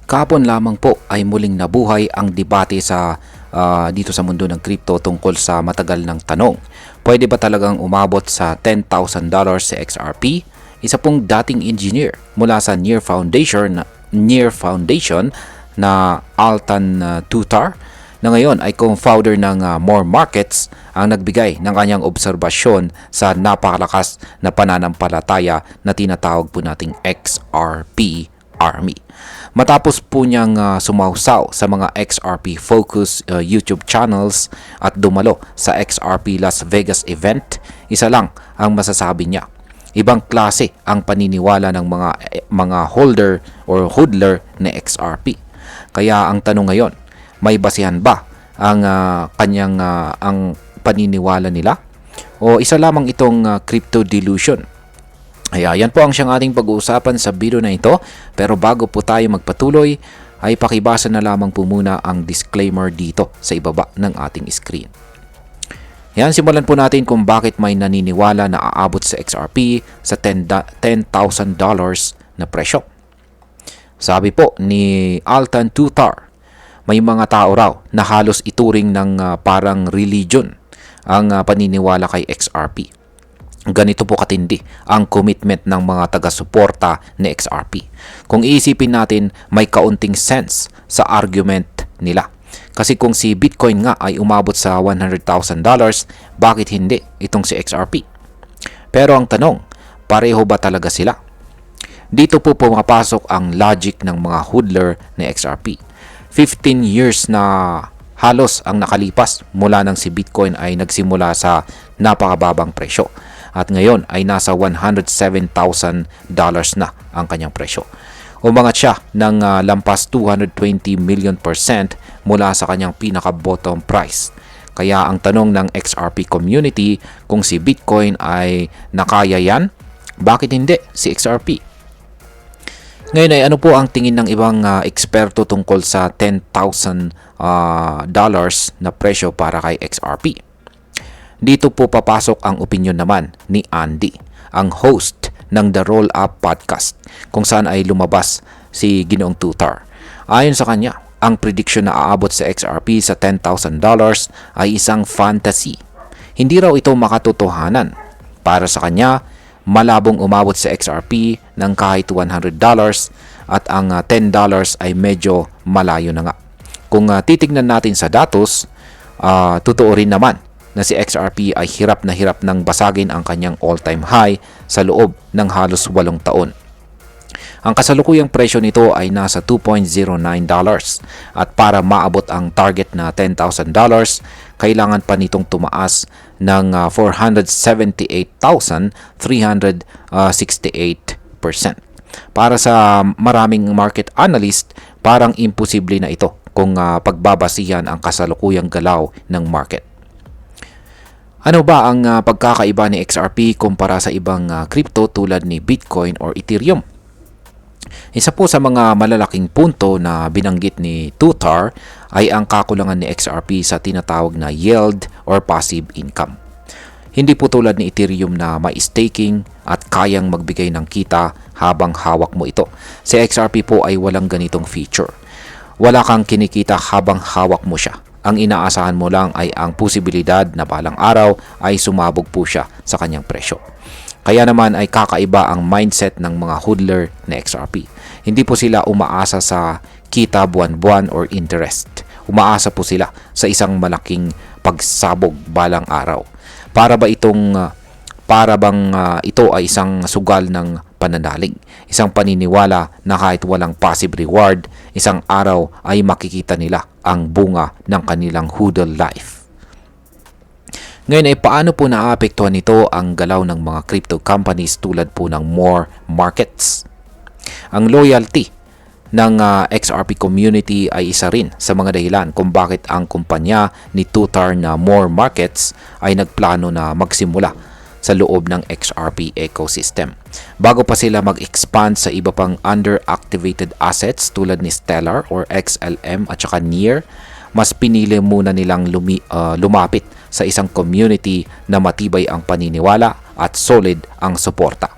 Kahapon lamang po ay muling nabuhay ang debate dito sa mundo ng crypto tungkol sa matagal ng tanong. Pwede ba talagang umabot sa $10,000 si XRP? Isa pong dating engineer mula sa Near Foundation na Altan Tutar na ngayon ay co-founder ng More Markets ang nagbigay ng kanyang obserbasyon sa napakalakas na pananampalataya na tinatawag po nating XRP Army. Matapos po niyang sumausaw sa mga XRP focus YouTube channels at dumalo sa XRP Las Vegas event, isa lang ang masasabi niya. Ibang klase ang paniniwala ng mga holder or hodler ni XRP. Kaya ang tanong ngayon, may basihan ba ang ang paniniwala nila o isa lamang itong crypto delusion? Yan po ang siyang ating pag-uusapan sa video na ito. Pero bago po tayo magpatuloy, ay pakibasa na lamang po muna ang disclaimer dito sa ibaba ng ating screen. Yan, simulan po natin kung bakit may naniniwala na aabot sa XRP sa $10,000 na presyo. Sabi po ni Altan Tutar, may mga tao raw na halos ituring ng parang religion ang paniniwala kay XRP. Ganito po katindi ang commitment ng mga taga-suporta ni XRP. Kung iisipin natin, may kaunting sense sa argument nila. Kasi kung si Bitcoin nga ay umabot sa $100,000, bakit hindi itong si XRP? Pero ang tanong, pareho ba talaga sila? Dito po pumapasok ang logic ng mga hodler ni XRP. 15 years na halos ang nakalipas mula nang si Bitcoin ay nagsimula sa napakababang presyo. At ngayon ay nasa $107,000 na ang kanyang presyo. Umangat siya ng lampas 220 million % mula sa kanyang pinaka-bottom price. Kaya ang tanong ng XRP community, kung si Bitcoin ay nakaya yan, bakit hindi si XRP? Ngayon ay ano po ang tingin ng ibang eksperto tungkol sa $10,000 na presyo para kay XRP? Dito po papasok ang opinion naman ni Andy, ang host ng The Roll Up Podcast, kung saan ay lumabas si Ginoong Tutar. Ayon sa kanya, ang prediction na aabot sa XRP sa $10,000 ay isang fantasy. Hindi raw ito makatotohanan. Para sa kanya, malabong umabot sa XRP ng kahit $100 at ang $10 ay medyo malayo na nga. Kung titignan natin sa datos, totoo rin naman na si XRP ay hirap ng basagin ang kanyang all-time high sa loob ng halos 8 taon. Ang kasalukuyang presyo nito ay nasa $2.09 at para maabot ang target na $10,000, kailangan pa nitong tumaas ng 478,368%. Para sa maraming market analyst, parang imposible na ito kung pagbabasihan ang kasalukuyang galaw ng market. Ano ba ang pagkakaiba ni XRP kumpara sa ibang crypto tulad ni Bitcoin or Ethereum? Isa po sa mga malalaking punto na binanggit ni Tutar ay ang kakulangan ni XRP sa tinatawag na yield or passive income. Hindi po tulad ni Ethereum na may staking at kayang magbigay ng kita habang hawak mo ito. Si XRP po ay walang ganitong feature. Wala kang kinikita habang hawak mo siya. Ang inaasahan mo lang ay ang posibilidad na balang araw ay sumabog po siya sa kanyang presyo. Kaya naman ay kakaiba ang mindset ng mga hodler na XRP. Hindi po sila umaasa sa kita buwan-buwan or interest. Umaasa po sila sa isang malaking pagsabog balang araw. Para bang ito ay isang sugal ng pananalig, isang paniniwala na kahit walang passive reward, isang araw ay makikita nila ang bunga ng kanilang hodl life. Ngayon ay paano po naapektuhan nito ang galaw ng mga crypto companies tulad po ng More Markets? Ang loyalty ng XRP community ay isa rin sa mga dahilan kung bakit ang kumpanya ni Tutar na More Markets ay nagplano na magsimula sa loob ng XRP ecosystem. Bago pa sila mag-expand sa iba pang underactivated assets tulad ni Stellar or XLM at saka Near, mas pinili muna nilang lumapit sa isang community na matibay ang paniniwala at solid ang suporta.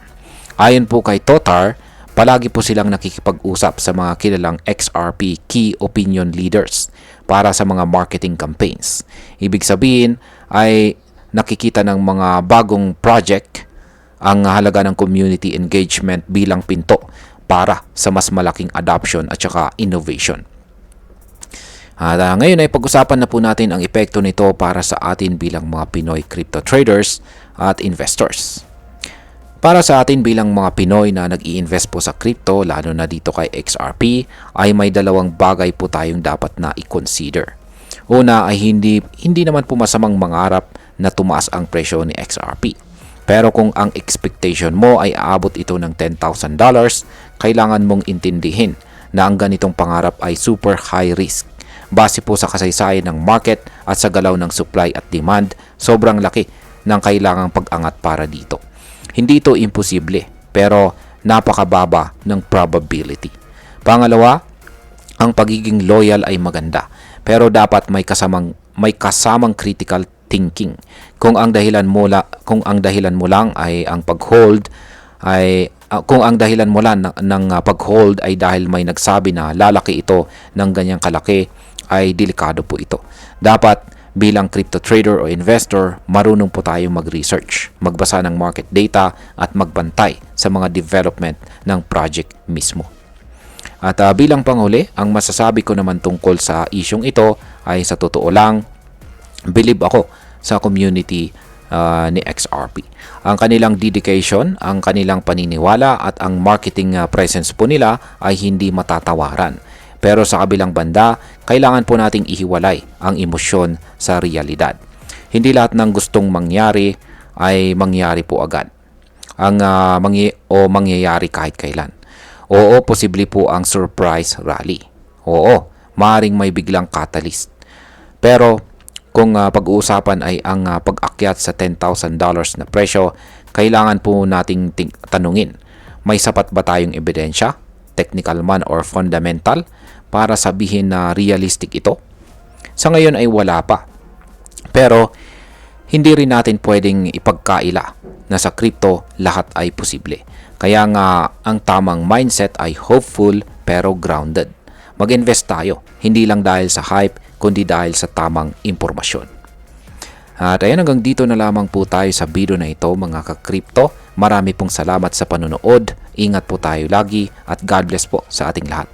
Ayon po kay Tutar, palagi po silang nakikipag-usap sa mga kilalang XRP Key Opinion Leaders para sa mga marketing campaigns. Ibig sabihin ay nakikita ng mga bagong project ang halaga ng community engagement bilang pinto para sa mas malaking adoption at saka innovation. At ngayon ay pag-usapan na po natin ang epekto nito para sa atin bilang mga Pinoy crypto traders at investors. Para sa atin bilang mga Pinoy na nag-i-invest po sa crypto, lalo na dito kay XRP, ay may dalawang bagay po tayong dapat na i-consider. Una ay hindi naman po masamang mangarap na tumaas ang presyo ni XRP. Pero kung ang expectation mo ay aabot ito ng $10,000, kailangan mong intindihin na ang ganitong pangarap ay super high risk. Base po sa kasaysayan ng market at sa galaw ng supply at demand, sobrang laki ng kailangang pag-angat para dito. Hindi ito imposible, pero napakababa ng probability. Pangalawa, ang pagiging loyal ay maganda, pero dapat may kasamang critical thinking. Kung ang dahilan mo lang ay ang pag-hold ay kung ang dahilan mo lang ng pag-hold ay dahil may nagsabi na lalaki ito ng ganyang kalaki, ay delikado po ito. Dapat bilang crypto trader o investor, marunong po tayo mag-research, magbasa ng market data at magbantay sa mga development ng project mismo. At bilang panghuli, ang masasabi ko naman tungkol sa isyong ito ay sa totoo lang, believe ako sa community ni XRP. Ang kanilang dedication, ang kanilang paniniwala at ang marketing presence po nila ay hindi matatawaran. Pero sa kabilang banda, kailangan po nating ihiwalay ang emosyon sa realidad. Hindi lahat ng gustong mangyari ay mangyari po agad. Mangyayari kahit kailan. Oo, posible po ang surprise rally. Oo, maaaring may biglang catalyst. Pero kung pag-uusapan ay ang pag-akyat sa $10,000 na presyo, kailangan po nating tanungin, may sapat ba tayong ebidensya, technical man or fundamental, para sabihin na realistic ito? Sa ngayon ay wala pa. Pero hindi rin natin pwedeng ipagkaila na sa crypto lahat ay posible. Kaya nga ang tamang mindset ay hopeful pero grounded. Mag-invest tayo, hindi lang dahil sa hype, kundi dahil sa tamang impormasyon. At ayan, hanggang dito na lamang po tayo sa video na ito mga ka-crypto. Marami pong salamat sa panonood. Ingat po tayo lagi at God bless po sa ating lahat.